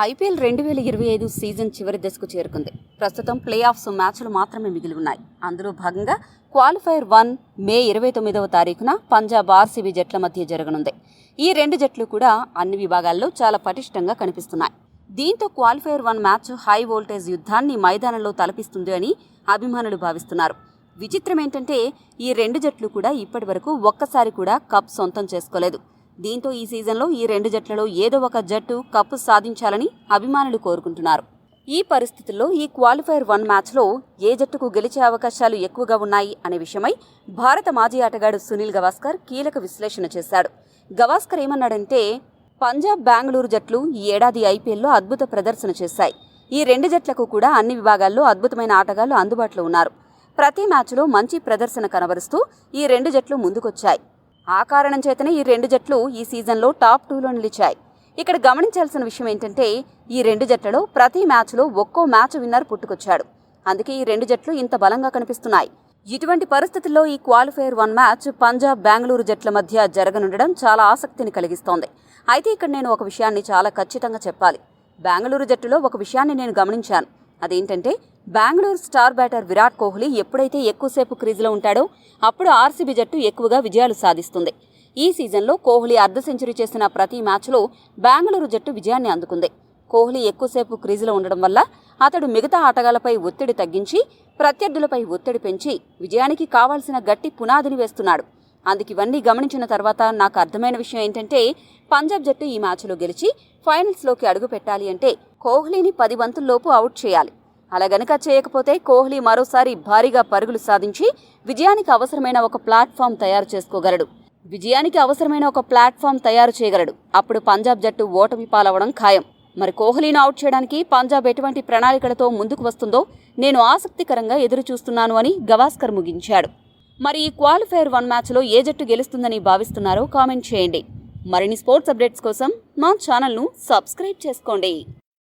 IPL 2025 season చివరి దశకు చేరుకుంది. ప్రస్తుతం ప్లే ఆఫ్స్ మ్యాచ్లు మాత్రమే మిగిలి ఉన్నాయి. అందులో భాగంగా క్వాలిఫైర్ 1 మే 29వ తారీఖున పంజాబ్ ఆర్సీబీ జట్ల మధ్య జరగనుంది. ఈ రెండు జట్లు కూడా అన్ని విభాగాల్లో చాలా పటిష్టంగా కనిపిస్తున్నాయి. దీంతో క్వాలిఫైర్ 1 మ్యాచ్ హై వోల్టేజ్ యుద్ధాన్ని మైదానంలో తలపిస్తుంది అని అభిమానులు భావిస్తున్నారు. విచిత్రం ఏంటంటే ఈ రెండు జట్లు కూడా ఇప్పటి వరకు ఒక్కసారి కూడా కప్ సొంతం చేసుకోలేదు. దీంతో ఈ సీజన్లో ఈ రెండు జట్లలో ఏదో ఒక జట్టు కప్పు సాధించాలని అభిమానులు కోరుకుంటున్నారు. ఈ పరిస్థితుల్లో ఈ క్వాలిఫైర్ 1 మ్యాచ్లో ఏ జట్టుకు గెలిచే అవకాశాలు ఎక్కువగా ఉన్నాయి అనే విషయమై భారత మాజీ ఆటగాడు సునీల్ గవాస్కర్ కీలక విశ్లేషణ చేశాడు. గవాస్కర్ ఏమన్నాడంటే, పంజాబ్ బెంగళూరు జట్లు ఈ ఏడాది ఐపీఎల్లో అద్భుత ప్రదర్శన చేశాయి. ఈ రెండు జట్లకు కూడా అన్ని విభాగాల్లో అద్భుతమైన ఆటగాళ్లు అందుబాటులో ఉన్నారు. ప్రతి మ్యాచ్లో మంచి ప్రదర్శన కనబరుస్తూ ఈ రెండు జట్లు ముందుకొచ్చాయి. ఆ కారణం చేతనే ఈ రెండు జట్లు ఈ సీజన్లో టాప్ 2లో నిలిచాయి. ఇక్కడ గమనించాల్సిన విషయం ఏంటంటే ఈ రెండు జట్లలో ప్రతి మ్యాచ్లో ఒక్కో మ్యాచ్ విన్నర్ పుట్టుకొచ్చాడు. అందుకే ఈ రెండు జట్లు ఇంత బలంగా కనిపిస్తున్నాయి. ఇటువంటి పరిస్థితుల్లో ఈ క్వాలిఫైర్ 1 మ్యాచ్ పంజాబ్ బెంగళూరు జట్ల మధ్య జరగనుండడం చాలా ఆసక్తిని కలిగిస్తోంది. అయితే ఇక్కడ నేను ఒక విషయాన్ని చాలా ఖచ్చితంగా చెప్పాలి. బెంగళూరు జట్టులో ఒక విషయాన్ని నేను గమనించాను. అదేంటంటే బెంగళూరు స్టార్ బ్యాటర్ విరాట్ కోహ్లీ ఎప్పుడైతే ఎక్కువసేపు క్రీజులో ఉంటాడో అప్పుడు ఆర్సీబీ జట్టు ఎక్కువగా విజయాలు సాధిస్తుంది. ఈ సీజన్లో కోహ్లీ అర్ధ సెంచరీ చేసిన ప్రతి మ్యాచ్లో బెంగళూరు జట్టు విజయాన్ని అందుకుంది. కోహ్లీ ఎక్కువసేపు క్రీజులో ఉండడం వల్ల అతడు మిగతా ఆటగాళ్లపై ఒత్తిడి తగ్గించి ప్రత్యర్థులపై ఒత్తిడి పెంచి విజయానికి కావాల్సిన గట్టి పునాదిని వేస్తున్నాడు. అందుకు ఇవన్నీ గమనించిన తర్వాత నాకు అర్థమైన విషయం ఏంటంటే పంజాబ్ జట్టు ఈ మ్యాచ్లో గెలిచి ఫైనల్స్లోకి అడుగు పెట్టాలి అంటే కోహ్లీని 10 బంతుల్లోపు అవుట్ చేయాలి. అలా గనక చేయకపోతే కోహ్లీ మరోసారి భారీగా పరుగులు సాధించి విజయానికి అవసరమైన ఒక ప్లాట్ఫామ్ తయారు చేయగలడు. అప్పుడు పంజాబ్ జట్టు ఓటమి పాలవడం ఖాయం. మరి కోహ్లీని అవుట్ చేయడానికి పంజాబ్ ఎటువంటి ప్రణాళికలతో ముందుకు వస్తుందో నేను ఆసక్తికరంగా ఎదురు చూస్తున్నాను అని గవాస్కర్ ముగించాడు. మరి ఈ క్వాలిఫైర్ 1 మ్యాచ్లో ఏ జట్టు గెలుస్తుందని భావిస్తున్నారో కామెంట్ చేయండి. మరిన్ని స్పోర్ట్స్ అప్డేట్స్ కోసం మా ఛానల్ను సబ్స్క్రైబ్ చేసుకోండి.